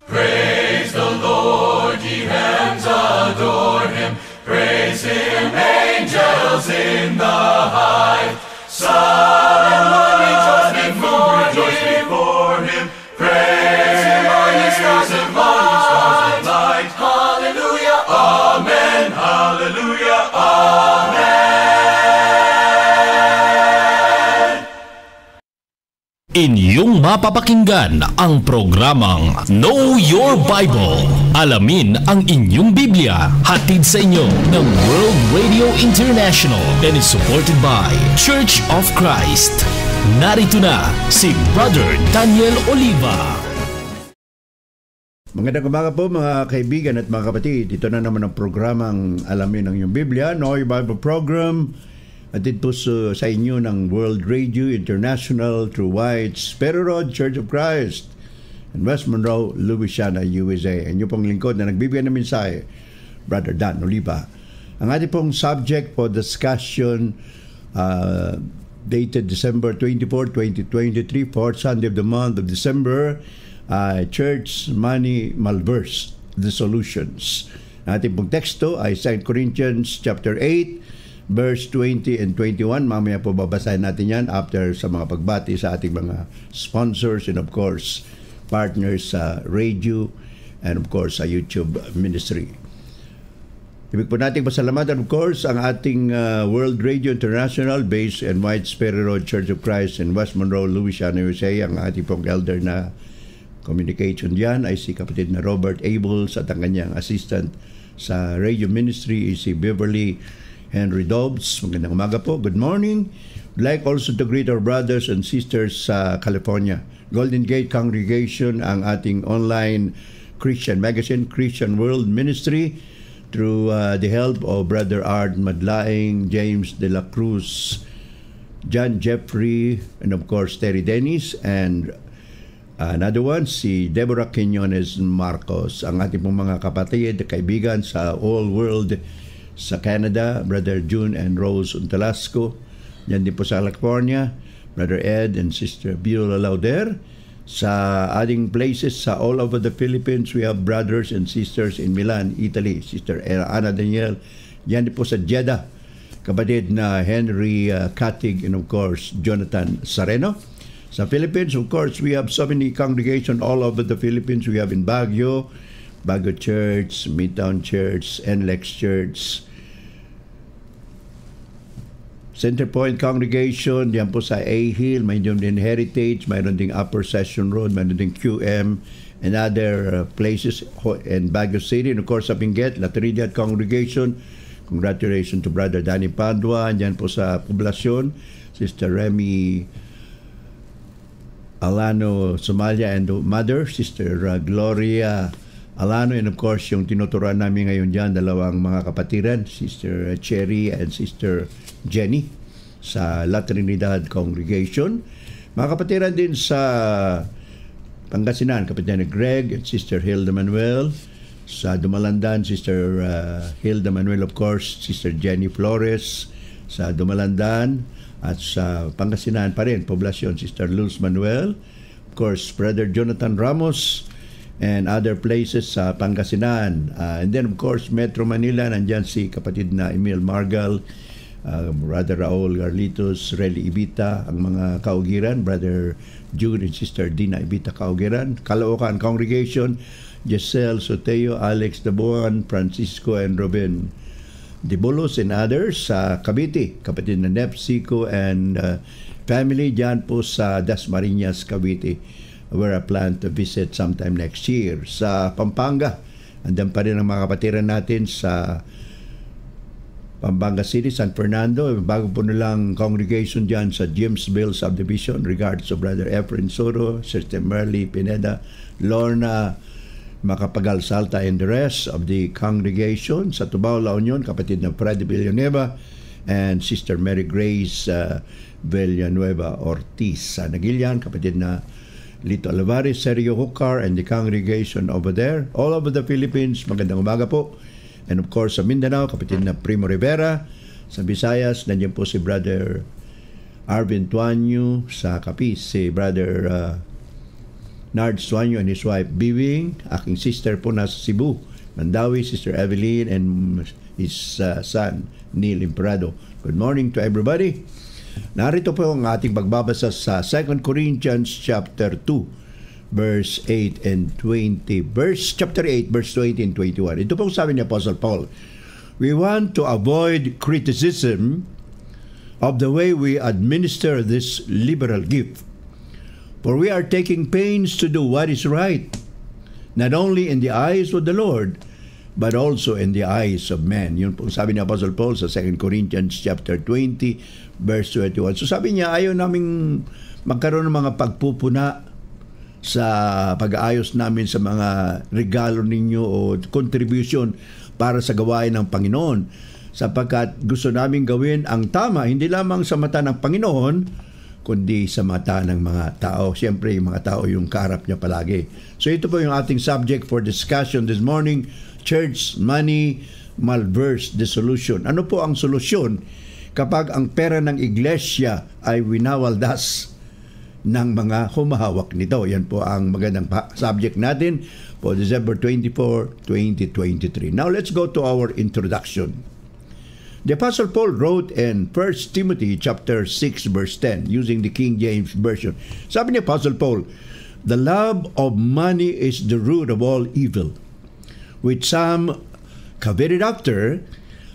Praise the Lord, ye hands adore him. Praise him, angels in the high. Sun and moon rejoice before him. Praise him, all ye stars of light. Hallelujah, amen. Hallelujah, amen. Inyong mapapakinggan ang programang Know Your Bible. Alamin ang inyong Biblia. Hatid sa inyo ng World Radio International and is supported by Church of Christ. Narito na si Brother Daniel Oliva. Magandang umaga po mga kaibigan at mga kapatid. Ito na naman ang programang Alamin ang inyong Biblia, Know Your Bible program. At dito sa inyo ng World Radio International through White's Pero Road Church of Christ in West Monroe, Louisiana, USA. Ang inyong pong lingkod na nagbibigay ng mensahe, Brother Dan Oliva. Ang ating pong subject for discussion dated December 24, 2023, fourth Sunday of the month of December, Church Money Malverse Dissolutions. Ang ating pong teksto ay 2 Corinthians chapter 8, verse 20 and 21. Mamaya po babasahin natin yan after sa mga pagbati sa ating mga sponsors and of course partners sa radio and of course sa YouTube ministry. Ibig po nating pasalamatan of course ang ating World Radio International based in White's Ferry Road Church of Christ in West Monroe, Louisiana, USA. Ang ating pong elder na communication diyan ay si kapatid na Robert Ables at ang kanyang assistant sa radio ministry is si Beverly Henry Dobbs. Magandang umaga po. Good morning. I'd like also to greet our brothers and sisters sa California. Golden Gate Congregation, ang ating online Christian magazine, Christian World Ministry, through the help of Brother Art Madlaing, James De La Cruz, John Jeffrey, and of course Terry Dennis, and another one, si Deborah Quinones Marcos. Ang ating pong mga kapatid, kaibigan sa All World sa Canada, Brother June and Rose Untalasco. Yan din po sa California, Brother Ed and Sister Biola Lauder. Sa ating places sa all over the Philippines, we have brothers and sisters in Milan, Italy, Sister Ana Daniel. Yan din po sa Jeddah, kapatid na Henry Katig and of course Jonathan Sareno. Sa Philippines, of course, we have so many congregations all over the Philippines. We have in Baguio Church, Midtown Church, NLEX Church, Centerpoint Congregation, diyan po sa A-Hill, mayroon din Heritage, mayroon ding Upper Session Road, mayroon ding QM, and other places in Baguio City. And of course, sa Benguet, La Trinidad Congregation. Congratulations to Brother Danny Padua. Diyan po sa Poblacion, Sister Remy Alano Somalia and Mother, Sister Gloria Alano, and of course, yung tinuturuan namin ngayon dyan, dalawang mga kapatiran, Sister Cherry and Sister Jenny sa La Trinidad Congregation. Mga kapatiran din sa Pangasinan, Kapitana Greg and Sister Hilda Manuel. Sa Dumalandan, Sister Hilda Manuel, of course, Sister Jenny Flores. Sa Dumalandan at sa Pangasinan pa rin, Poblacion, Sister Luz Manuel. Of course, Brother Jonathan Ramos and other places sa Pangasinan. And then, of course, Metro Manila, nandyan si kapatid na Emil Margal, Brother Raul Garlitos, Relly Ibita, ang mga kaugiran, Brother Jude and Sister Dina Ibita kaugiran, Caloocan Congregation, Giselle Soteo, Alex Dabuan, Francisco and Robin Dibolos and others. Sa Cavite, kapatid na Nepsico and family dyan po sa Dasmariñas, Cavite, where I plan to visit sometime next year. Sa Pampanga, andan pa rin ang mga kapatiran natin sa Pampanga City, San Fernando. Bago po nilang congregation dyan sa Jamesville Subdivision. Regards to Brother Efren Soro, Sister Merly Pineda, Lorna Macapagal Salta, and the rest of the congregation. Sa Tubao, La Union, kapatid na Freddy Villanueva and Sister Mary Grace Villanueva Ortiz. Sa Nagilian, kapatid na Lito Alvarez, Sergio Hukar, and the congregation over there. All over the Philippines, magandang umaga po. And of course, sa Mindanao, kapatid na Primo Rivera. Sa Visayas, nandiyan po si Brother Arvin Tuanyo. Sa Capiz, si Brother Nard Suanyo and his wife Biwing, aking sister po nasa Cebu, Mandawi, Sister Evelyn, and his son Neil Imperado. Good morning to everybody. Narito po ang ating pagbabasa sa 2 Corinthians chapter 2 verse 8 and 20. Chapter 8 verse 20 and 21. Ito pong sabi ni Apostle Paul, we want to avoid criticism of the way we administer this liberal gift. For we are taking pains to do what is right, not only in the eyes of the Lord, but also in the eyes of men. Yun po sabi ni Apostle Paul sa 2 Corinthians chapter 20, verse 21. So sabi niya, ayaw naming magkaroon ng mga pagpupuna sa pag-aayos namin sa mga regalo ninyo o contribution para sa gawain ng Panginoon. Sapagkat gusto namin gawin ang tama, hindi lamang sa mata ng Panginoon, kundi sa mata ng mga tao. Siyempre, yung mga tao yung kaharap niya palagi. So ito po yung ating subject for discussion this morning, church money malverse the solution. Ano po ang solusyon kapag ang pera ng iglesia ay winawaldas ng mga humahawak nito? Yan po ang magandang subject natin for December 24, 2023. Now let's go to our introduction. The Apostle Paul wrote in 1 Timothy chapter 6 verse 10 using the King James Version. Sabi ni Apostle Paul, the love of money is the root of all evil, which some coveted after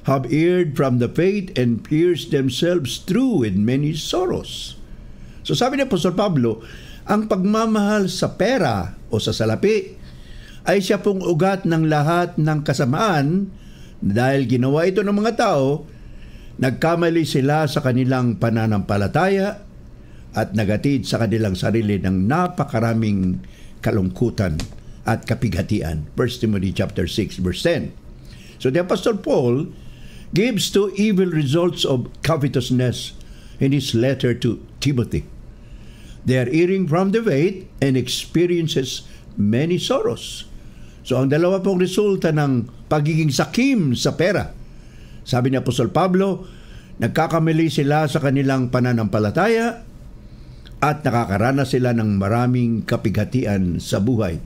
have erred from the faith and pierced themselves through with many sorrows. So sabi ni Apostle Pablo, ang pagmamahal sa pera o sa salapi ay siya pong ugat ng lahat ng kasamaan. Dahil ginawa ito ng mga tao, nagkamali sila sa kanilang pananampalataya at nagatid sa kanilang sarili ng napakaraming kalungkutan at kapighatian. 1 Timothy chapter 6 verse 10. So the Apostle Paul gives two evil results of covetousness in his letter to Timothy. They are erring from the faith and experiences many sorrows. So ang dalawa pong resulta ng pagiging sakim sa pera. Sabi ni Apostol Pablo, nagkakamali sila sa kanilang pananampalataya at nakakaranas sila ng maraming kapighatian sa buhay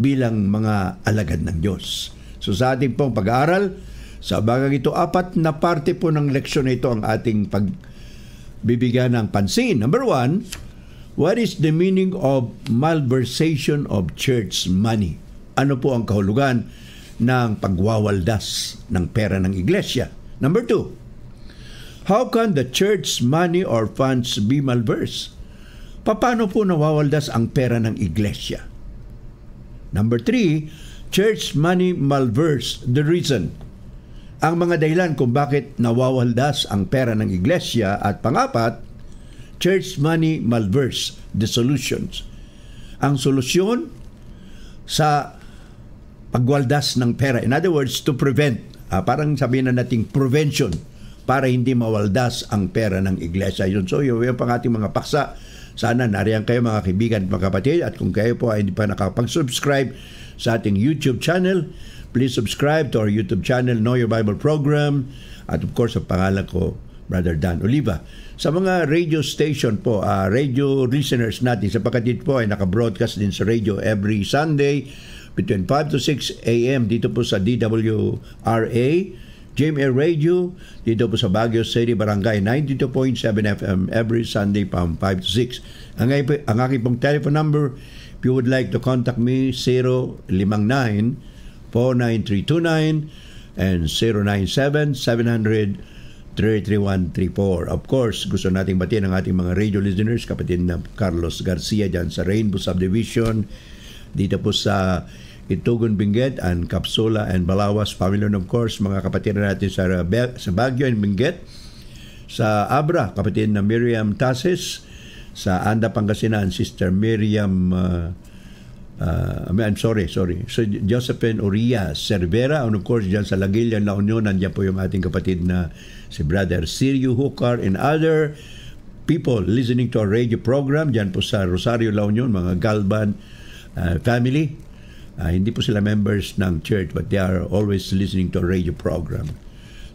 bilang mga alagad ng Diyos. So sa ating pong pag-aaral, sa bagang ito, 4 na parte po ng leksyon na ito ang ating pagbibigyan ng pansin. Number 1, what is the meaning of malversation of church money? Ano po ang kahulugan ng pagwawaldas ng pera ng iglesia? Number 2, how can the church money or funds be malversed? Paano po nawawaldas ang pera ng iglesia? Number 3, church money malverse, the reason. Ang mga dahilan kung bakit nawawaldas ang pera ng iglesia. At pang-4, church money malverse, the solutions. Ang solusyon sa pagwaldas ng pera. In other words, to prevent. Parang sabihin na nating prevention para hindi mawaldas ang pera ng iglesia. So, yun pang ating mga paksa. Sana nariyan kayo mga kaibigan at mga kapatid. At kung kayo po ay hindi pa nakapag-subscribe sa ating YouTube channel, please subscribe to our YouTube channel, Know Your Bible Program. At of course, ang pangalan ko, Brother Dan Oliva. Sa mga radio station po, radio listeners natin, sapagkat dito po ay naka-broadcast din sa radio every Sunday, between 5 to 6 a.m. dito po sa DWRA, GMA Radio, dito po sa Baguio City, Barangay 92.7 FM every Sunday from 5 to 6. Ang aking pong telephone number, if you would like to contact me, 059-49329 and 097-700-33134. Of course, gusto nating batiin ang ating mga radio listeners, kapatid na Carlos Garcia dyan sa Rainbow Subdivision, dito po sa Itugon, Benguet, and Capsula and Balawas family, of course, mga kapatid natin sa Baguio and Benguet, sa Abra, kapatid na Miriam Tases, sa Anda, Pangasinan, Sister Miriam So Josephine Urias Cervera, and of course dyan sa Lagilla, La Union, nandiyan po yung ating kapatid na si Brother Sirio Hukar and other people listening to our radio program dyan po sa Rosario, La Union, mga Galban family. Hindi po sila members ng church, but they are always listening to a radio program.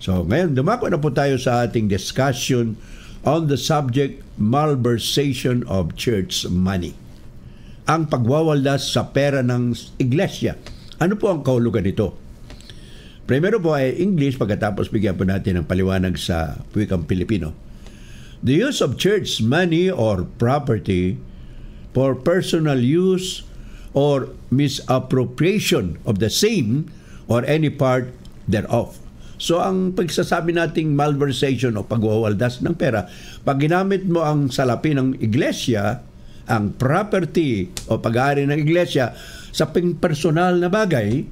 So ngayon, dumako na po tayo sa ating discussion on the subject malversation of church money. ang pagwawaldas sa pera ng iglesia. Ano po ang kahulugan nito? Primero po ay English, pagkatapos bigyan po natin ng paliwanag sa wikang Pilipino. The use of church money or property for personal use or misappropriation of the same or any part thereof. So ang pagsasabi nating malversation o pagwawaldas ng pera, pag ginamit mo ang salapi ng iglesia, ang property o pag-aari ng iglesia sa personal na bagay,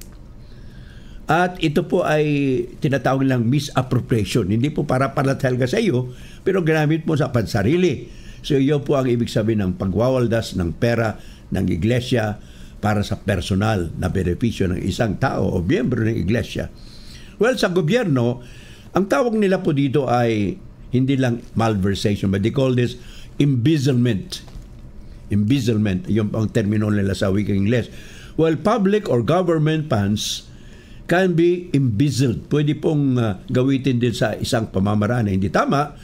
at ito po ay tinatawag lang misappropriation. Hindi po para talaga sa iyo, pero ginamit mo sa pansarili. So iyo po ang ibig sabihin ng pagwawaldas ng pera ng iglesia para sa personal na benepisyo ng isang tao o miyembro ng iglesia. Well, sa gobyerno, ang tawag nila po dito ay hindi lang malversation, but they call this embezzlement. Embezzlement, yung ang termino nila sa wikang Ingles. Well, public or government funds can be embezzled. Pwede pong gawitin din sa isang pamamaraan na hindi tama.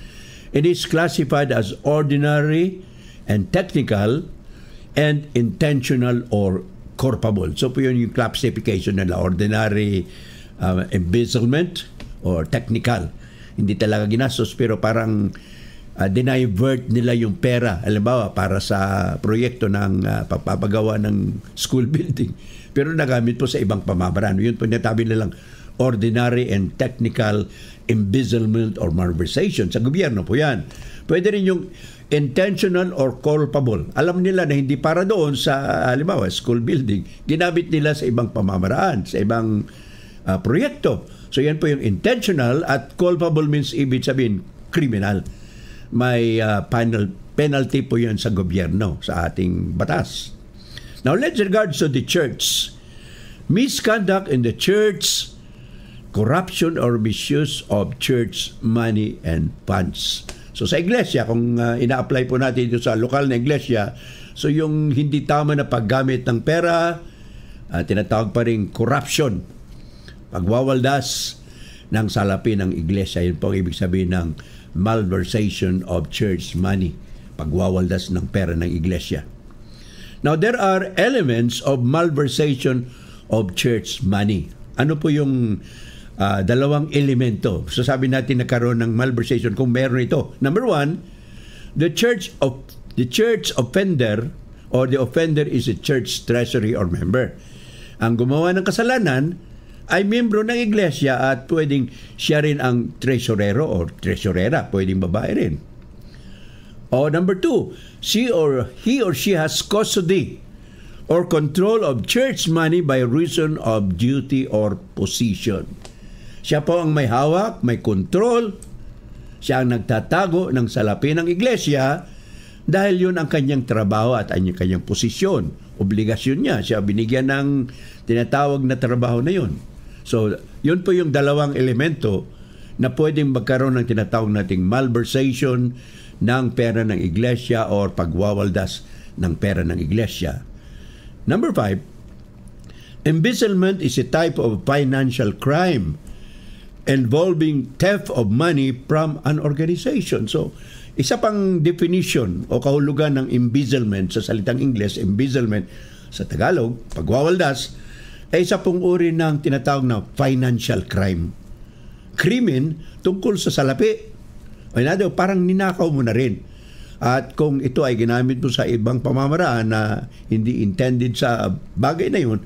It is classified as ordinary and technical and intentional or culpable. So po yun yung classification nila, ordinary embezzlement or technical. Hindi talaga ginastos pero parang dinivert nila yung pera, halimbawa para sa proyekto ng pagpapagawa ng school building, pero nagamit po sa ibang pamamaraan. Yun po natabi nilang ordinary and technical embezzlement or malversation. Sa gobyerno po yan. Pwede rin yung intentional or culpable. Alam nila na hindi para doon sa halimbawa school building, ginamit nila sa ibang pamamaraan, sa ibang proyekto. So yan po yung intentional, at culpable means ibig sabihin criminal. May penalty po yun sa gobyerno, sa ating batas. Now, let's regards to the church. Misconduct in the church, corruption or misuse of church money and funds. So sa iglesia, kung ina-apply po natin ito sa lokal na iglesia, so yung hindi tama na paggamit ng pera, tinatawag pa rin corruption, pagwawaldas ng salapi ng iglesia. Yun po ang ibig sabihin ng malversation of church money, pagwawaldas ng pera ng iglesia. Now, there are elements of malversation of church money. Ano po yung dalawang elemento? So sabi natin nagkaroon ng malversation kung meron ito. Number one, the church offender or the offender is a church treasury or member. Ang gumawa ng kasalanan ay miyembro ng iglesia at pwedeng siya rin ang tresurero or tresurera, pwedeng babae rin. O number two, he or she has custody or control of church money by reason of duty or position. Siya po ang may hawak, may control, siya ang nagtatago ng salapi ng iglesia dahil yun ang kanyang trabaho at ang kanyang posisyon, obligasyon niya. Siya binigyan ng tinatawag na trabaho na yun. So, yun po yung dalawang elemento na pwedeng magkaroon ng tinatawag nating malversation ng pera ng iglesia or pagwawaldas ng pera ng iglesia. Number 5, embezzlement is a type of financial crime involving theft of money from an organization. So, isa pang definition o kahulugan ng embezzlement sa salitang Ingles, embezzlement sa Tagalog, pagwawaldas, ay isa pong uri ng tinatawag na financial crime. Krimen tungkol sa salapi. O yun, parang ninakaw mo na rin. At kung ito ay ginamit mo sa ibang pamamaraan na hindi intended sa bagay na yun,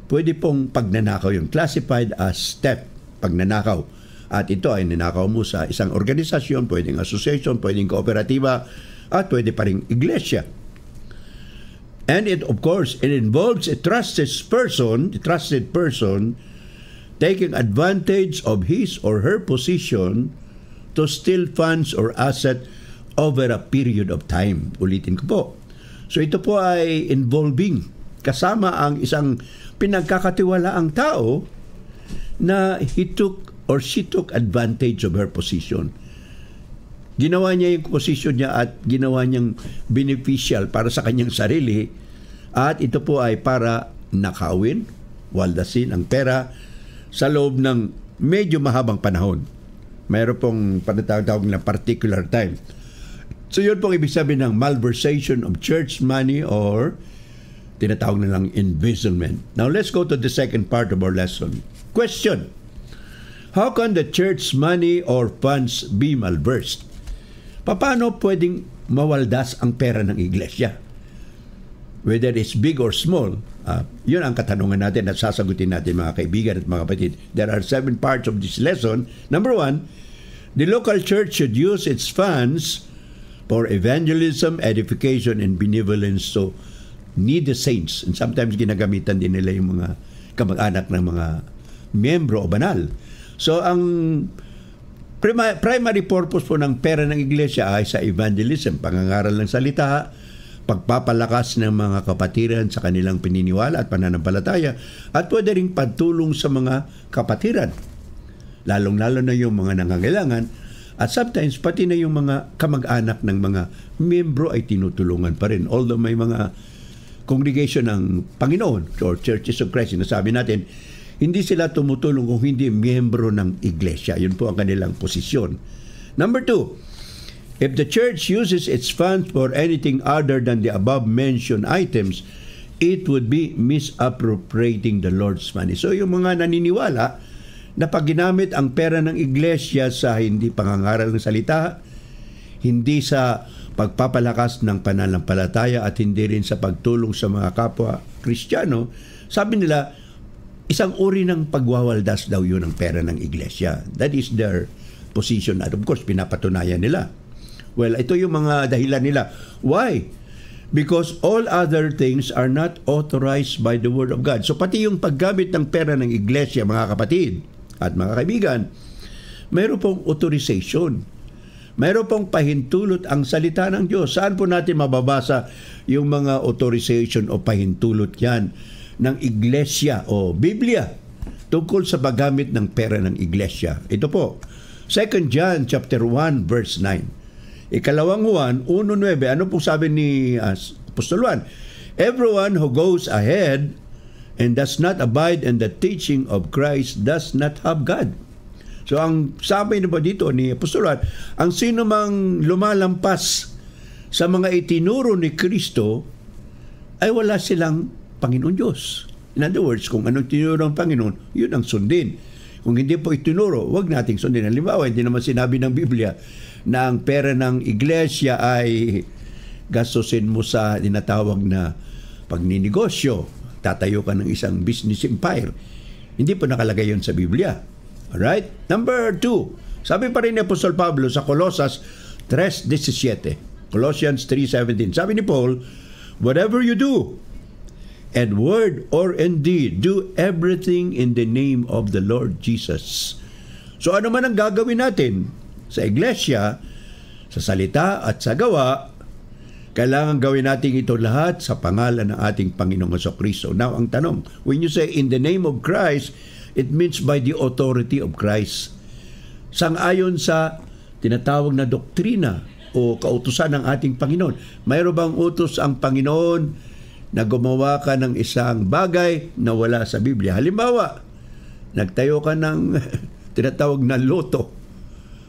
pwede pong pagnanakaw yun. Classified as theft, pagnanakaw. At ito ay ninakaw mo sa isang organisasyon, pwedeng association, pwedeng kooperatiba, at pwede pa rin iglesia. And it, of course, it involves a trusted person taking advantage of his or her position to steal funds or asset over a period of time. Ulitin ko po. So ito po ay involving, kasama ang isang pinagkakatiwalaang tao na he took or she took advantage of her position. Ginawa niya yung posisyon niya at ginawa niyang beneficial para sa kanyang sarili, at ito po ay para nakawin, waldasin ang pera sa loob ng medyo mahabang panahon. Mayroon pong panatawag na particular time. So yun pong ibig sabihin ng malversation of church money or tinatawag na lang embezzlement. Now let's go to the second part of our lesson. Question: how can the church money or funds be malversed? Paano pwedeng mawaldas ang pera ng iglesia? Whether it's big or small, yun ang katanungan natin at sasagutin natin, mga kaibigan at mga kapatid. There are 7 parts of this lesson. Number 1, the local church should use its funds for evangelism, edification, and benevolence to needy saints. And sometimes ginagamitan din nila yung mga kamag-anak ng mga miyembro o banal. So ang primary purpose po ng pera ng iglesia ay sa evangelism, pangangaral ng salita, pagpapalakas ng mga kapatiran sa kanilang pininiwala at pananampalataya, at pwede ring pagtulong sa mga kapatiran, lalong-lalo na yung mga nangangailangan, at sometimes pati na yung mga kamag-anak ng mga miyembro ay tinutulungan pa rin. Although may mga congregation ng Panginoon or Churches of Christ, sinasabi natin, hindi sila tumutulong kung hindi miyembro ng iglesia. Yun po ang kanilang posisyon. Number 2, if the church uses its funds for anything other than the above-mentioned items, it would be misappropriating the Lord's money. So yung mga naniniwala na pag ginamit ang pera ng iglesia sa hindi pangangaral ng salita, hindi sa pagpapalakas ng pananampalataya at hindi rin sa pagtulong sa mga kapwa Kristiyano, sabi nila, isang uri ng pagwawaldas daw yun ang pera ng iglesia. That is their position. At of course, pinapatunayan nila. Well, ito yung mga dahilan nila. Why? Because all other things are not authorized by the Word of God. So pati yung paggamit ng pera ng iglesia, mga kapatid at mga kaibigan, mayroon pong authorization. Mayroon pong pahintulot ang salita ng Diyos. Saan po natin mababasa yung mga authorization o pahintulot yan ng iglesia o Biblia tungkol sa paggamit ng pera ng iglesia? Ito po, 2 John chapter 1 verse 9. Ikalawang Juan 1:9. Ano pong sabi ni Apostol Juan? Everyone who goes ahead and does not abide in the teaching of Christ does not have God. So ang sabi na po dito ni Apostol Juan, ang sino mang lumalampas sa mga itinuro ni Kristo ay wala silang Panginoon Diyos. In other words, kung anong tinuro ng Panginoon, yun ang sundin. Kung hindi po itinuro, wag nating sundin. Halimbawa, hindi naman sinabi ng Biblia na ang pera ng iglesia ay gastusin mo sa tinatawag na pagninegosyo. Tatayo ka ng isang business empire. Hindi po nakalagay yun sa Biblia. Alright? Number 2, sabi pa rin ni Apostol Pablo sa Colosas 3:17. Colossians 3:17. Sabi ni Paul, whatever you do, and word or in deed, do everything in the name of the Lord Jesus. So ano man ang gagawin natin sa iglesia, sa salita at sa gawa, kailangan gawin natin ito lahat sa pangalan ng ating Panginoong Jesucristo. Now, ang tanong, when you say in the name of Christ, it means by the authority of Christ. Sang-ayon sa tinatawag na doktrina o kautusan ng ating Panginoon. Mayroon bang utos ang Panginoon na gumawa ka ng isang bagay na wala sa Biblia? Halimbawa, nagtayo ka ng tinatawag na loto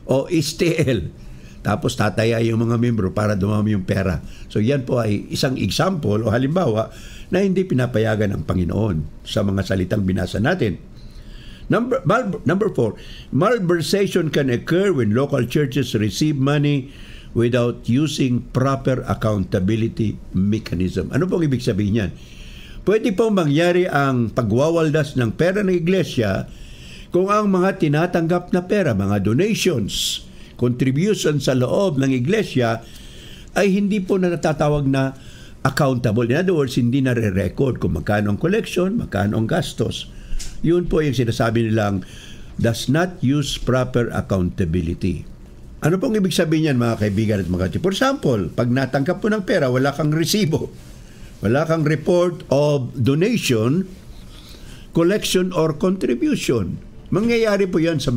o STL. Tapos tataya yung mga membro para dumami yung pera. So yan po ay isang example o halimbawa na hindi pinapayagan ng Panginoon sa mga salitang binasa natin. Number 4, malversation can occur when local churches receive money without using proper accountability mechanism. Ano pong ibig sabihin yan? Pwede pong mangyari ang pagwawaldas ng pera ng iglesia kung ang mga tinatanggap na pera, mga donations, contributions sa loob ng iglesia ay hindi po na natatawag na accountable. In other words, hindi na re-record kung magkano ang collection, magkano ang gastos. Yun po yung sinasabi nilang does not use proper accountability. Ano pong ibig sabihin yan, mga kaibigan at mga kapatid? For example, pag natanggap mo ng pera, wala kang resibo, wala kang report of donation, collection, or contribution. Mangyayari po yan sa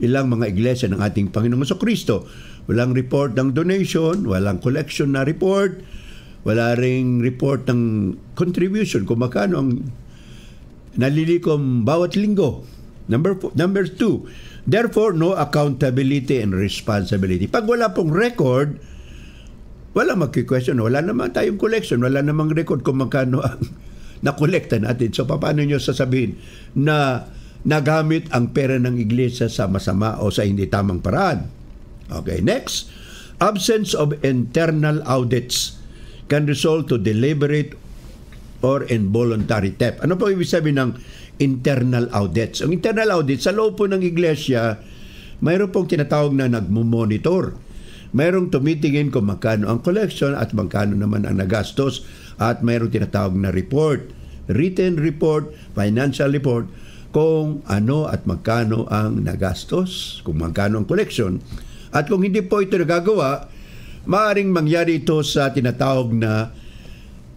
ilang mga iglesia ng ating Panginoong Jesucristo. Walang report ng donation, walang collection na report, wala ring report ng contribution, kung magkano ang nalilikom bawat linggo. Number 2, therefore, no accountability and responsibility. Pag wala pong record wala magki-question. Wala naman tayong collection. Wala namang record kung magkano ang nakolekta natin. So, paano nyo sasabihin na nagamit ang pera ng iglesia sa masama o sa hindi tamang paraan? Okay, next. Absence of internal audits can result to deliberate or involuntary theft. Ano po ibig sabihin ng internal audits? Ang internal audit, sa loob po ng iglesia, mayroon pong tinatawag na nagmumonitor. Mayroong tumitingin kung magkano ang collection at magkano naman ang nagastos, at mayroong tinatawag na report, written report, financial report, kung ano at magkano ang nagastos, kung magkano ang collection. At kung hindi po ito nagagawa, maaaring mangyari ito sa tinatawag na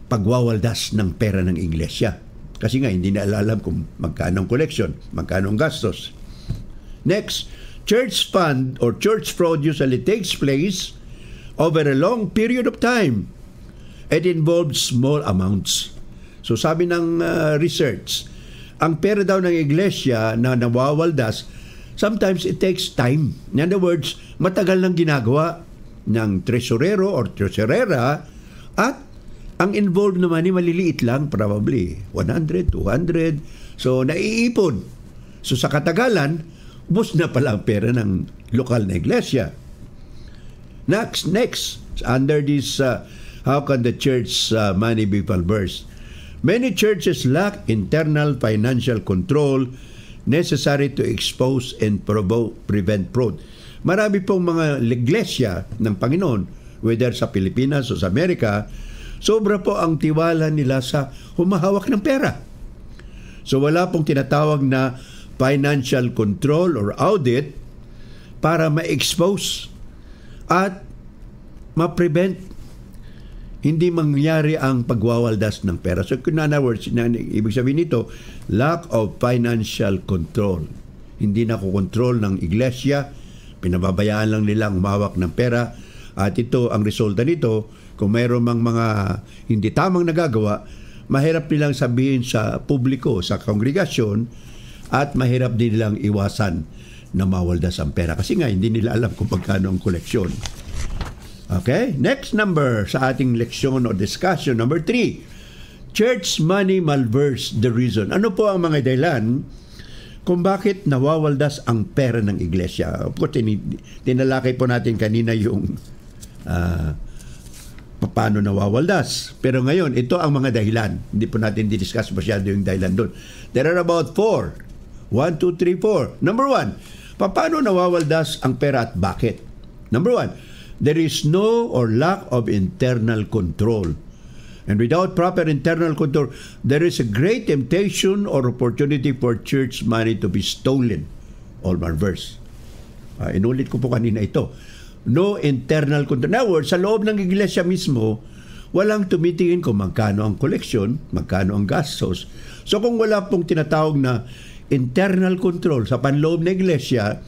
pagwawaldas ng pera ng iglesia. Kasi nga, hindi na alam kung magkano ang collection, magkano ang gastos. Next, church fund or church fraud usually takes place over a long period of time. It involves small amounts. So sabi ng research, ang pera daw ng iglesia na nawawaldas, sometimes it takes time. In other words, matagal nang ginagawa ng tresurero or tresurera, at ang involved naman ay maliliit lang, probably 100, 200. So naiipon. So sa katagalan, ubos na pala ang pera ng lokal na iglesia. Next, under this, how can the church money be pulverized? Many churches lack internal financial control necessary to expose and prevent fraud. Marami pong mga iglesia ng Panginoon, whether sa Pilipinas o sa Amerika, sobra po ang tiwala nila sa humahawak ng pera. So wala pong tinatawag na financial control or audit para ma-expose at ma-prevent hindi mangyari ang pagwawaldas ng pera. So, in other words, ibig sabihin nito, lack of financial control. Hindi na kukontrol ng iglesia, pinababayaan lang nilang umawak ng pera, at ito, ang resulta nito, kung mayroon mang mga hindi tamang nagagawa, mahirap nilang sabihin sa publiko, sa kongregasyon, at mahirap din nilang iwasan na mawaldas ang pera. Kasi nga, hindi nila alam kung magkano ang koleksyon. Okay? Next number sa ating leksyon o discussion. Number 3. Church money malverse the reason. Ano po ang mga dahilan kung bakit nawawaldas ang pera ng iglesia? Of course, tinalakay po natin kanina yung paano nawawaldas. Pero ngayon, ito ang mga dahilan. Hindi po natin di-discuss masyado yung dahilan doon. There are about 4. 1, 2, 3, 4. Number 1, paano nawawaldas ang pera at bakit? Number 1, there is no or lack of internal control. And without proper internal control, there is a great temptation or opportunity for church money to be stolen or malversed. Inulit ko po kanina ito. No internal control. In other words, sa loob ng iglesia mismo, walang tumitingin kung magkano ang koleksyon, magkano ang gastos. So kung wala pong tinatawag na internal control sa panloob ng iglesia,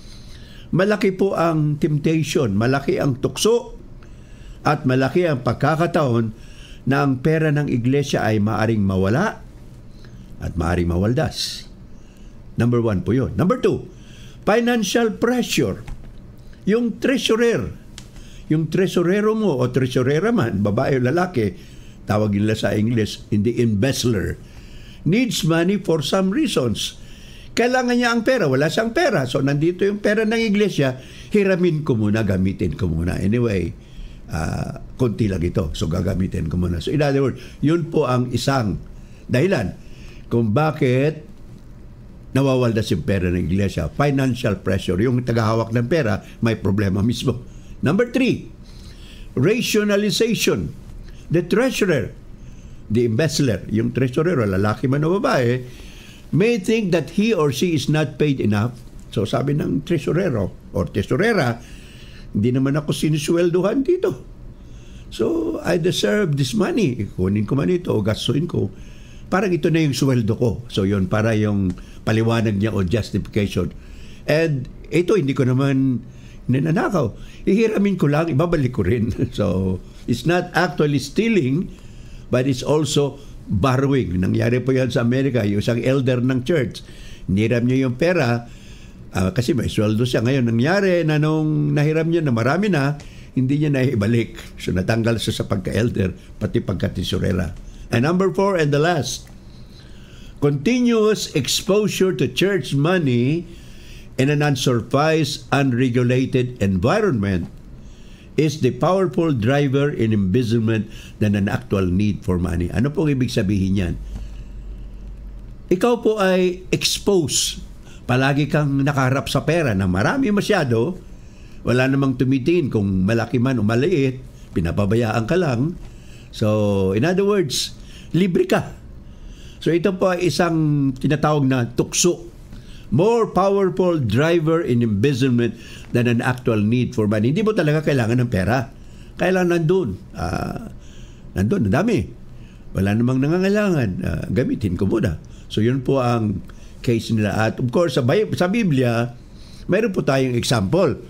malaki po ang temptation, malaki ang tukso, at malaki ang pagkakataon na ang pera ng iglesia ay maaring mawala at maaring mawaldas. Number 1 po yun. Number 2, financial pressure. Yung tresurero mo o tresurera man, babae o lalaki, tawagin nila sa English, hindi embezzler, needs money for some reasons. Kailangan niya ang pera, wala siyang pera. So, nandito yung pera ng iglesia, hiramin ko muna, gamitin ko muna. Anyway, konti lang ito. So, gagamitin ko muna. So, in other words, yun po ang isang dahilan kung bakit nawawaldas yung pera ng iglesia. Financial pressure. Yung tagahawak ng pera, may problema mismo. Number 3, rationalization. The treasurer, the embezzler, yung treasurer, lalaki man o babae, may think that he or she is not paid enough. So sabi ng tresurero or tesorera, hindi naman ako sinusweldohan dito. So I deserve this money. Kunin ko man ito o gastuin ko. Parang ito na yung sweldo ko. So yun, para yung paliwanag niya o justification. And ito, hindi ko naman ninanakaw. Ihiramin ko lang, ibabalik ko rin. So it's not actually stealing, but it's also borrowing. Nangyari po yan sa Amerika. Yung isang elder ng church, niram niya yung pera kasi may sweldo siya. Ngayon, nangyari na nung nahiram niya na marami na, hindi niya naibalik. So natanggal siya sa pagka-elder, pati pagka-tesorera. And number 4 and the last, continuous exposure to church money in an unsupervised, unregulated environment is the powerful driver in embezzlement than an actual need for money. Ano pong ibig sabihin yan? Ikaw po ay exposed. Palagi kang nakaharap sa pera na marami masyado. Wala namang tumitingin kung malaki man o maliit. Pinapabayaan ka lang. So, in other words, libre ka. So, ito po ay isang tinatawag na tukso. More powerful driver in embezzlement than an actual need for money. Hindi mo talaga kailangan ng pera. Kailangan nandun. Nandun, ang dami. Wala namang nangangailangan. Gamitin ko muna. So, yun po ang case nila. At of course, sa Biblia, mayroon po tayong example.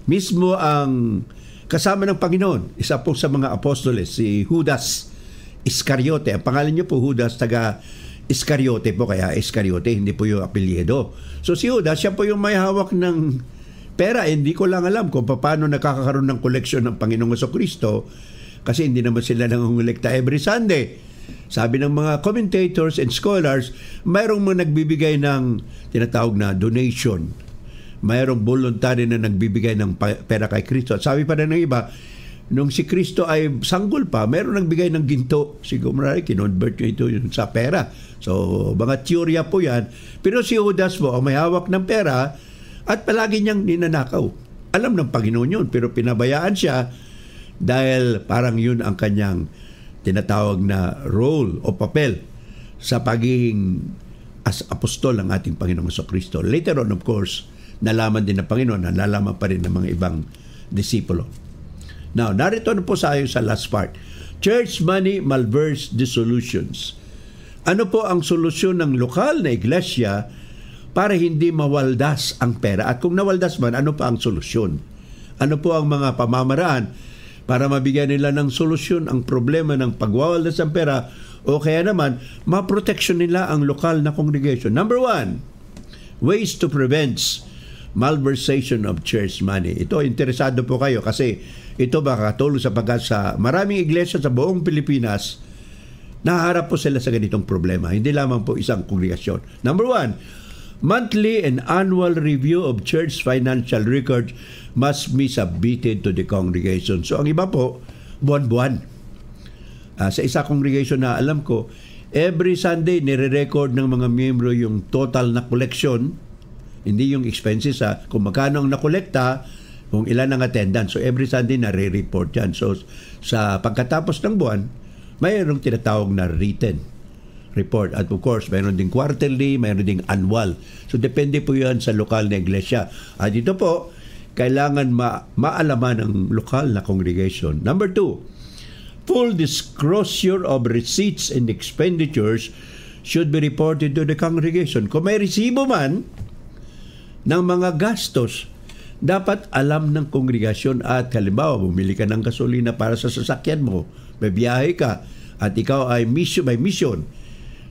Mismo ang kasama ng Panginoon, isa po sa mga apostoles, si Judas Iscariote. Ang pangalan niyo po, Judas, taga Iscariote po, kaya Iscariote, hindi po yung apelyido. So si Judas, siya po yung may hawak ng pera. Hindi ko lang alam kung paano nakakakaroon ng koleksyon ng Panginoong Jesucristo kasi hindi naman sila nangungulekta every Sunday. Sabi ng mga commentators and scholars, mayroong mga nagbibigay ng tinatawag na donation. Mayroong voluntary na nagbibigay ng pera kay Kristo. At sabi pa rin ng iba, nung si Kristo ay sanggol pa, mayroong nagbigay ng ginto. Siguro marami, kinonvert nyo ito sa pera. So, mga teorya po yan. Pero si Judas po, ang may hawak ng pera at palagi niyang ninanakaw. Alam ng Panginoon yun, pero pinabayaan siya dahil parang yun ang kanyang tinatawag na role o papel sa pagiging as apostol ng ating Panginoong Jesucristo. Later on, of course, nalaman din ng Panginoon, nalalaman pa rin ng mga ibang disipulo. Now, narito na po sa last part. Church money malverse dissolutions. Ano po ang solusyon ng lokal na iglesia para hindi mawaldas ang pera? At kung nawaldas man, ano pa ang solusyon? Ano po ang mga pamamaraan para mabigyan nila ng solusyon ang problema ng pagwawaldas ng pera o kaya naman maproteksyon nila ang lokal na congregation? Number 1, ways to prevent malversation of church money. Ito, interesado po kayo kasi ito makakatulong sapagkat sa maraming iglesia sa buong Pilipinas, naharap po sila sa ganitong problema. Hindi lamang po isang kongregasyon. Number 1, monthly and annual review of church financial records must be submitted to the congregation. So, ang iba po, buwan-buwan. Sa isa congregation na alam ko, every Sunday, nire-record ng mga miyembro yung total na collection, hindi yung expenses kung magkano ang nakolekta, kung ilan ang attendance. So every Sunday nare-report yan. So sa pagkatapos ng buwan, mayroong tinatawag na written report. At of course, mayroon ding quarterly, mayroon ding annual. So depende po yan sa lokal na iglesia. At ito po, kailangan maalaman ng lokal na congregation. Number 2, full disclosure of receipts and expenditures should be reported to the congregation. Kung may resibo man ng mga gastos, dapat alam ng kongregasyon. At halimbawa, bumili ka ng gasolina para sa sasakyan mo, may biyahe ka, at ikaw ay may mission,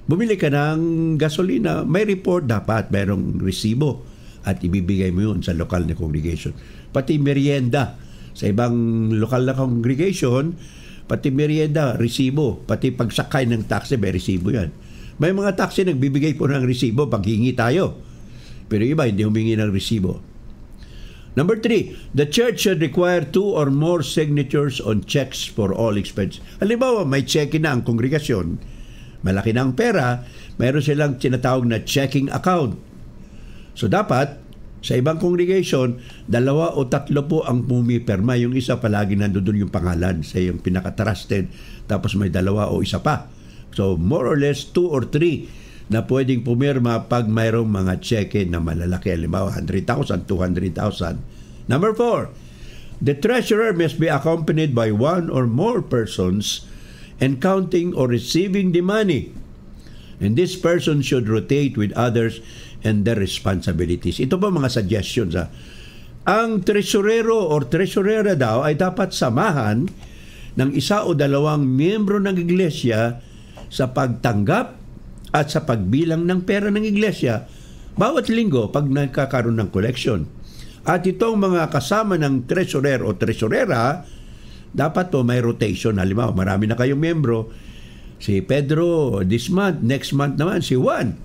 bumili ka ng gasolina, may report, dapat mayroong resibo at ibibigay mo yun sa lokal na congregation. Pati merienda, sa ibang lokal na congregation, pati merienda, resibo, pati pagsakay ng taxi, may resibo yan. May mga taxi nagbibigay po ng resibo pag hingi tayo, pero iba hindi humingi ng resibo. Number 3, the church should require 2 or more signatures on checks for all expenses. Halimbawa, may check-in na ang kongregasyon, malaki na ang pera, mayroon silang tinatawag na checking account. So dapat, sa ibang congregation, 2 o 3 po ang pumipirma. Yung isa palagi nandoon yung pangalan sa yung pinaka-trusted, tapos may 2 o isa pa. So more or less 2 or 3 na pwedeng pumirma pag mayroong mga cheque na malalaki. Halimbawa, 100,000, 200,000. Number 4, the treasurer must be accompanied by 1 or more persons and counting or receiving the money. And this person should rotate with others and their responsibilities. Ito ba mga suggestions? Ang tresurero or tresurera daw ay dapat samahan ng 1 o 2 miyembro ng iglesia sa pagtanggap at sa pagbilang ng pera ng iglesia bawat linggo pag nagkakaroon ng collection. At itong mga kasama ng treasurer o treasurera, dapat po may rotation. Halimbawa, marami na kayong miyembro. Si Pedro this month, next month naman si Juan.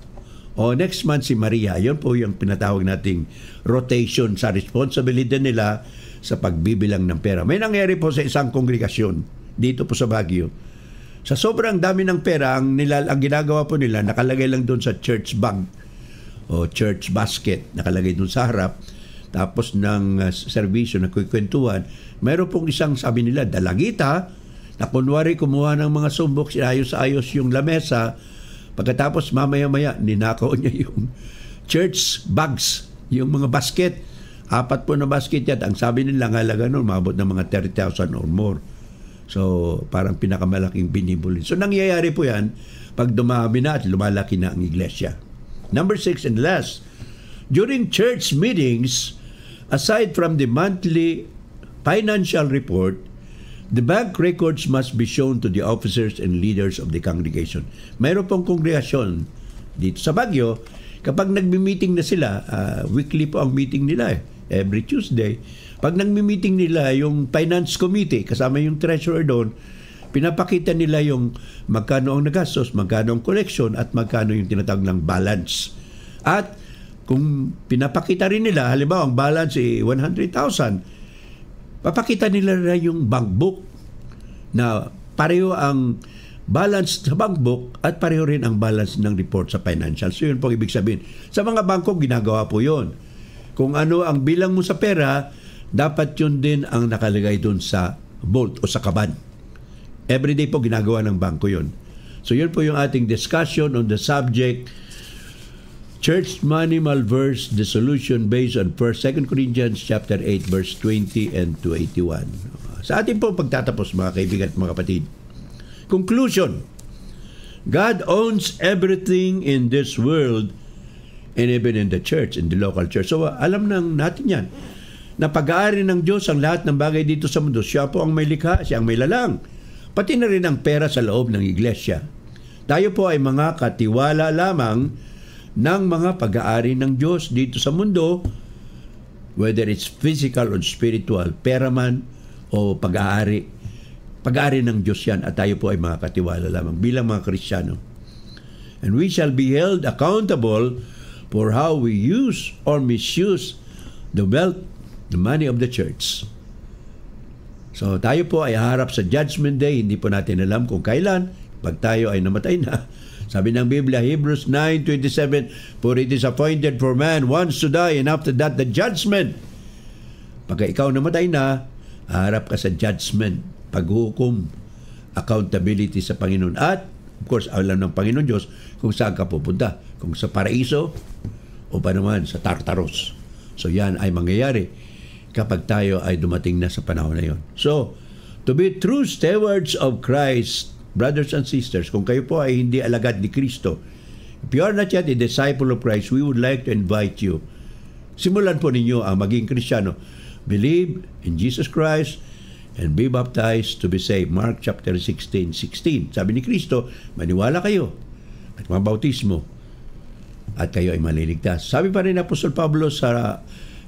O next month si Maria. Yun po yung pinatawag nating rotation sa responsibility nila sa pagbibilang ng pera. May nangyari po sa isang kongregasyon dito po sa Baguio. Sa sobrang dami ng pera, ang ginagawa po nila, nakalagay lang doon sa church bag o church basket, nakalagay doon sa harap. Tapos ng serbisyo na kukwentuhan, mayroon pong isang, sabi nila, dalagita, na kunwari kumuha ng mga sumbok, ayos-ayos yung lamesa, pagkatapos mamaya-maya, ninakaw niya yung church bags, yung mga basket. 4 po na basket yan. Ang sabi nila, ang halaga nun, maabot ng mga 30,000 or more. So, parang pinakamalaking binibulin. So, nangyayari po yan pag dumami na at lumalaki na ang iglesia. Number 6 and last, during church meetings, aside from the monthly financial report, the bank records must be shown to the officers and leaders of the congregation. Mayroon pong kongregasyon dito sa Baguio, kapag nagmi-meeting na sila, weekly po ang meeting nila every Tuesday. Pag nagmi-meeting nila yung finance committee, kasama yung treasurer doon, pinapakita nila yung magkano ang nagastos, magkano ang collection, at magkano yung tinatawag ng balance. At kung pinapakita rin nila, halimbawa ang balance 100,000, papakita nila na yung bank book na pareho ang balance sa bank book at pareho rin ang balance ng report sa financial. So yun po ibig sabihin. Sa mga bangko, ginagawa po yun. Kung ano ang bilang mo sa pera, dapat yun din ang nakalagay dun sa vault o sa kaban. Everyday po ginagawa ng bangko yun. So yun po yung ating discussion on the subject Church money malverse the solution based on 2 Corinthians chapter 8 verse 20 and to 81. Sa ating po pagtatapos mga kaibigan at mga kapatid. Conclusion. God owns everything in this world and even in the church, in the local church. So alam nang natin yan na pag-aari ng Diyos ang lahat ng bagay dito sa mundo. Siya po ang may likha, siya ang may lalang. Pati na rin ang pera sa loob ng iglesia. Tayo po ay mga katiwala lamang ng mga pag-aari ng Diyos dito sa mundo, whether it's physical or spiritual, pera man o pag-aari. Pag-aari ng Diyos yan at tayo po ay mga katiwala lamang bilang mga Kristiyano. And we shall be held accountable for how we use or misuse the wealth, the money of the church. So tayo po ay harap sa Judgment Day, hindi po natin alam kung kailan, pag tayo ay namatay na. Sabi ng Biblia, Hebrews 9:27, for it is appointed for man once to die, and after that the judgment. Pagka ikaw namatay na, harap ka sa judgment, paghukom, accountability sa Panginoon. At, of course, alam ng Panginoon Diyos kung saan ka pupunta. Kung sa paraiso o pa naman sa Tartaros. So yan ay mangyayari kapag tayo ay dumating na sa panahon na yon. So, to be true stewards of Christ, brothers and sisters, kung kayo po ay hindi alagad ni Kristo, if you are not yet a disciple of Christ, we would like to invite you. Simulan po ninyo ang maging Kristiyano. Believe in Jesus Christ and be baptized to be saved. Mark chapter 16:16. Sabi ni Kristo, maniwala kayo at mabautismo at kayo ay maliligtas. Sabi pa rin Apostol Pablo sa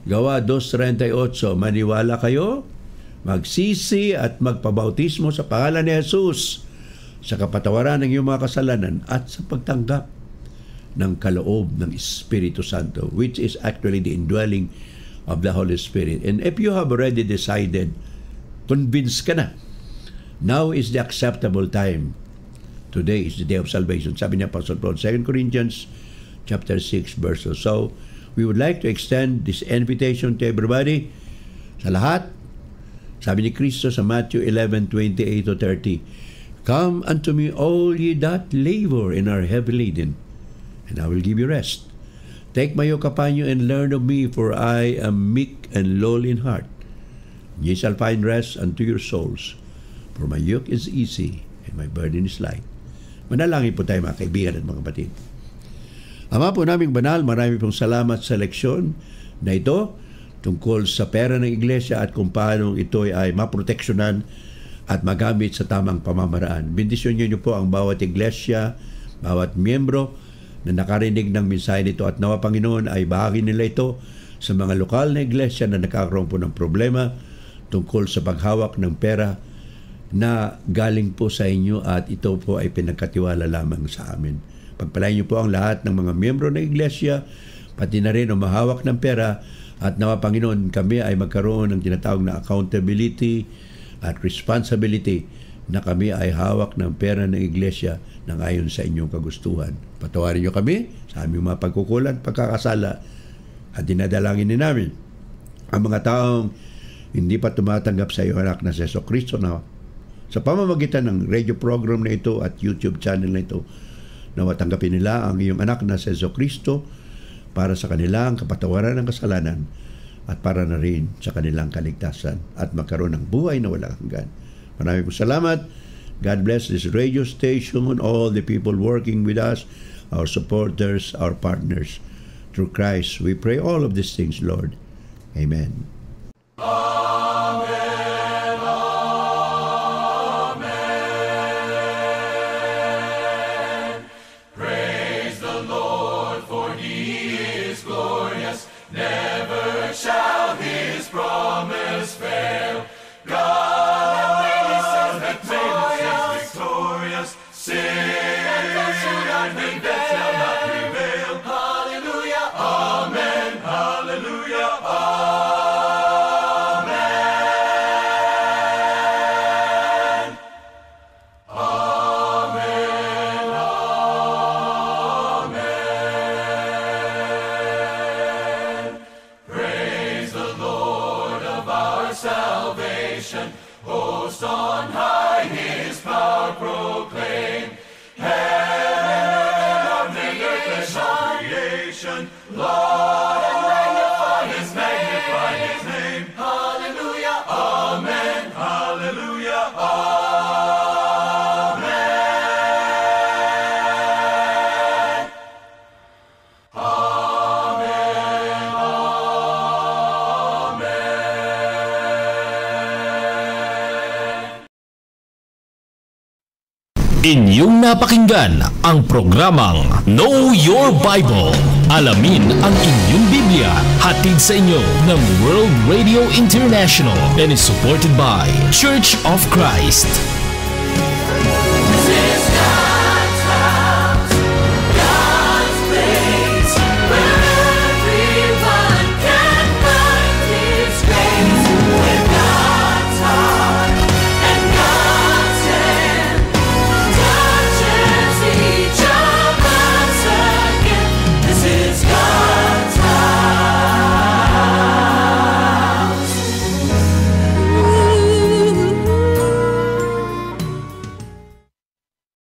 Gawa 2:38, maniwala kayo, magsisi at magpabautismo sa pangalan ni Jesus sa kapatawaran ng iyong mga kasalanan at sa pagtanggap ng kaloob ng Espiritu Santo, which is actually the indwelling of the Holy Spirit. And if you have already decided, convinced ka na, now is the acceptable time. Today is the day of salvation. Sabi niya Apostle Paul, 2 Corinthians chapter 6 verses. So, we would like to extend this invitation to everybody, sa lahat. Sabi ni Kristo sa Matthew 11:28-30, come unto me all ye that labor and are heavy laden, and I will give you rest. Take my yoke upon you and learn of me, for I am meek and lowly in heart. Ye shall find rest unto your souls, for my yoke is easy and my burden is light. Manalangin po tayo mga kaibigan at mga kapatid. Ama po naming banal, marami pong salamat sa leksyon na ito tungkol sa pera ng iglesia at kung paano ito ay maproteksyonan at magamit sa tamang pamamaraan. Bendisyon niyo po ang bawat iglesia, bawat miyembro na nakarinig ng mensahe nito at nawa Panginoon ay bahagi nila ito sa mga lokal na iglesia na nakakaroon po ng problema tungkol sa paghawak ng pera na galing po sa inyo at ito po ay pinagkatiwala lamang sa amin. Pagpalain niyo po ang lahat ng mga miyembro ng iglesia, pati na rin ang mahawak ng pera, at nawa Panginoon kami ay magkaroon ng tinatawag na accountability at responsibility na kami ay hawak ng pera ng iglesia nang ayon sa inyong kagustuhan. Patawarin niyo kami sa aming mga pagkukulang, pagkakasala, at dinadalangin din namin ang mga taong hindi pa tumatanggap sa iyo anak na si Jesucristo na sa pamamagitan ng radio program na ito at YouTube channel na ito, na matanggapin nila ang iyong anak na si Jesucristo para sa kanilang kapatawaran ng kasalanan at para na rin sa kanilang kaligtasan at magkaroon ng buhay na walang hanggan. Maraming po salamat. God bless this radio station, all the people working with us, our supporters, our partners. Through Christ, we pray all of these things, Lord. Amen. Amen, amen. Praise the Lord, for He is glorious. Never shall His promise fail. God is victorious. Sin and death shall not prevail. Hallelujah, amen. Hallelujah, amen. Amen, amen. Praise the Lord of our salvation. Host on high, His power proclaim. Heaven and earth and all creation, laud and magnify His name. Hallelujah, amen. Hallelujah, amen. Amen, amen. Inyong napakinggan ang programang Know Your Bible. Alamin ang inyong Biblia. Hatid sa inyo ng World Radio International and is supported by Church of Christ.